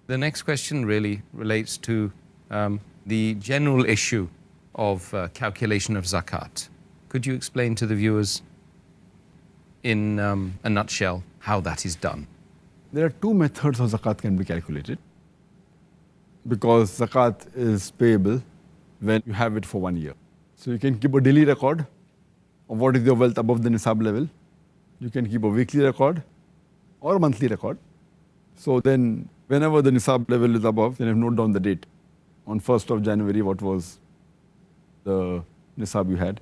The next question really relates to the general issue of calculation of zakat. Could you explain to the viewers in a nutshell how that is done? There are two methods of zakat can be calculated, because zakat is payable when you have it for 1 year. So you can keep a daily record of what is your wealth above the nisab level. You can keep a weekly record or a monthly record. So then whenever the nisab level is above, then you note down the date. On 1st of January, what was the nisab you had?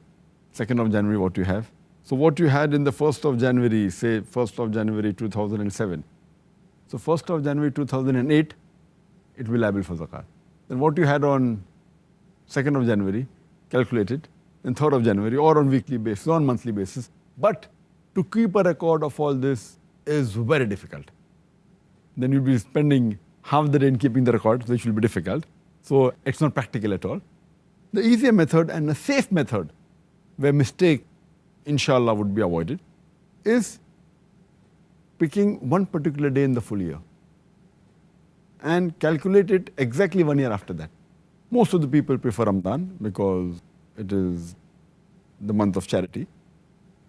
2nd of January, what you have. So what you had in the 1st of January, say 1st of January 2007. So 1st of January 2008, it will be liable for zakat. Then what you had on 2nd of January, calculated, then 3rd of January, or on weekly basis, or on monthly basis. But to keep a record of all this is very difficult. Then you'll be spending half the day in keeping the record, which will be difficult. So it's not practical at all. The easier method and a safe method, where mistake, inshallah, would be avoided, is picking one particular day in the full year and calculate it exactly 1 year after that. Most of the people prefer Ramadan because it is the month of charity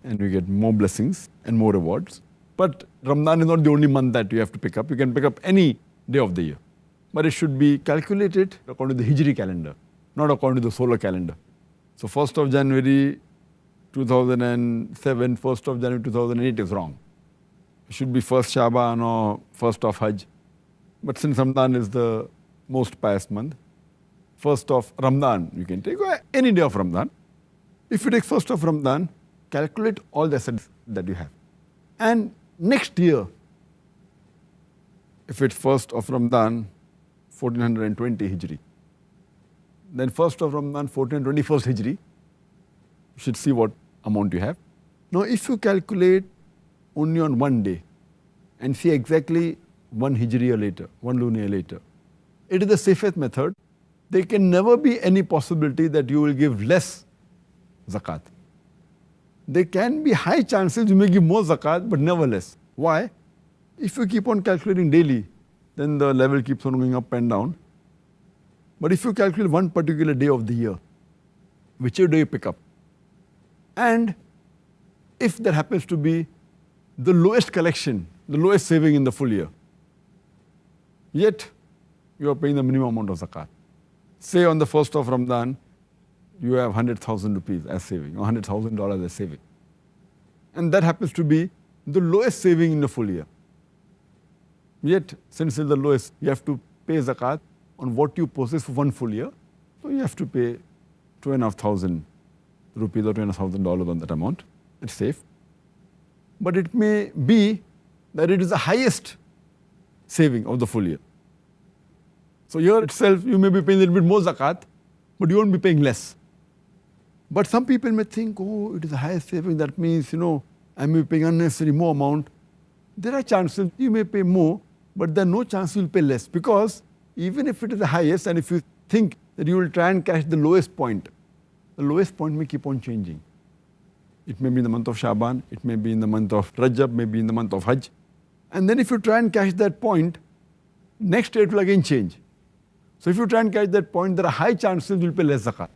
and you get more blessings and more rewards. But Ramadan is not the only month that you have to pick up. You can pick up any day of the year. But it should be calculated according to the Hijri calendar, not according to the solar calendar. So 1st of January 2007, 1st of January 2008 is wrong. It should be 1st Shaban or 1st of Hajj. But since Ramadan is the most pious month, 1st of Ramadan, you can take any day of Ramadan. If you take 1st of Ramadan, calculate all the assets that you have. And next year, if it's 1st of Ramadan, 1420 Hijri, then 1st of Ramadan, 1421st Hijri, you should see what amount you have. Now, if you calculate only on one day and see exactly 1 Hijri year later, 1 lunar year later, it is the safest method. There can never be any possibility that you will give less zakat. There can be high chances you may give more zakat, but never less. Why? If you keep on calculating daily, then the level keeps on going up and down. But if you calculate one particular day of the year, whichever day you pick up, and if there happens to be the lowest collection, the lowest saving in the full year, yet you are paying the minimum amount of zakat. Say on the 1st of Ramadan, you have 100,000 rupees as saving, or $100,000 as saving. And that happens to be the lowest saving in the full year. Yet, since it's the lowest, you have to pay zakat on what you possess for one full year. So you have to pay 2,500 rupees or $2,500 on that amount. It's safe. But it may be that it is the highest saving of the full year. So here itself, you may be paying a little bit more zakat, but you won't be paying less. But some people may think, oh, it is the highest saving. That means, I may be paying unnecessary more amount. There are chances you may pay more, but there are no chance you will pay less. Because even if it is the highest, and if you think that you will try and catch the lowest point may keep on changing. It may be in the month of Shaban, it may be in the month of Rajab, maybe in the month of Hajj. And then if you try and catch that point, next year it will again change. So if you try and catch that point, there are high chances you will pay less zakat.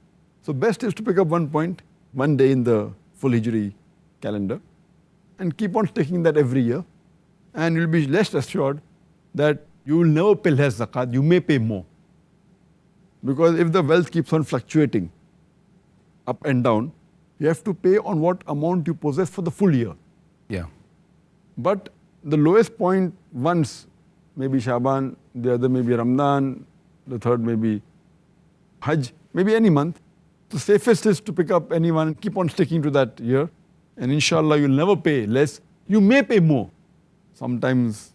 So best is to pick up one point, one day in the full Hijri calendar, and keep on taking that every year. And you'll be less assured that you will never pay less zakat, you may pay more. Because if the wealth keeps on fluctuating up and down, you have to pay on what amount you possess for the full year. Yeah. But the lowest point once, maybe Shaban, the other may be Ramadan, the third may be Hajj, maybe any month. The safest is to pick up any one and keep on sticking to that year. And inshallah, you'll never pay less. You may pay more. Sometimes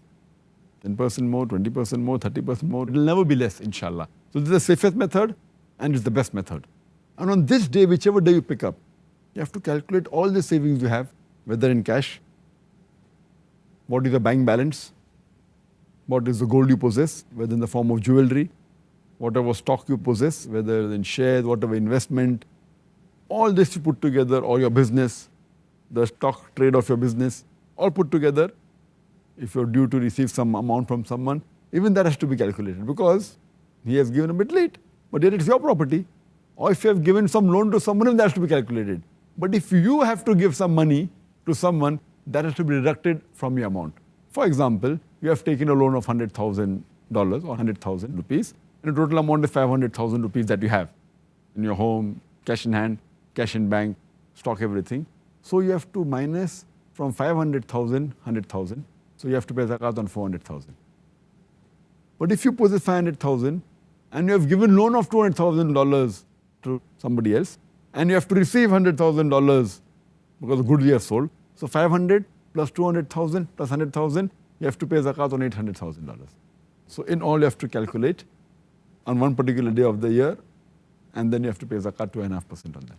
10% more, 20% more, 30% more. It will never be less, inshallah. So this is the safest method and it's the best method. And on this day, whichever day you pick up, you have to calculate all the savings you have, whether in cash, what is the bank balance, what is the gold you possess, whether in the form of jewelry, whatever stock you possess, whether in shares, whatever investment, all this you put together, or your business, the stock trade of your business, all put together. If you're due to receive some amount from someone, even that has to be calculated because he has given a bit late, but yet it's your property. Or if you have given some loan to someone, that has to be calculated. But if you have to give some money to someone, that has to be deducted from your amount. For example, you have taken a loan of $100,000 or 100,000 rupees, and the total amount is 500,000 rupees that you have in your home, cash in hand, cash in bank, stock, everything. So you have to minus from 500,000, 100,000. So you have to pay zakat on 400,000. But if you possess 500,000 and you have given loan of $200,000 to somebody else, and you have to receive $100,000 because the goods you have sold, so 500 plus 200,000 plus 100,000, you have to pay zakat on $800,000. So in all, you have to calculate on one particular day of the year, and then you have to pay zakat 2.5% on that.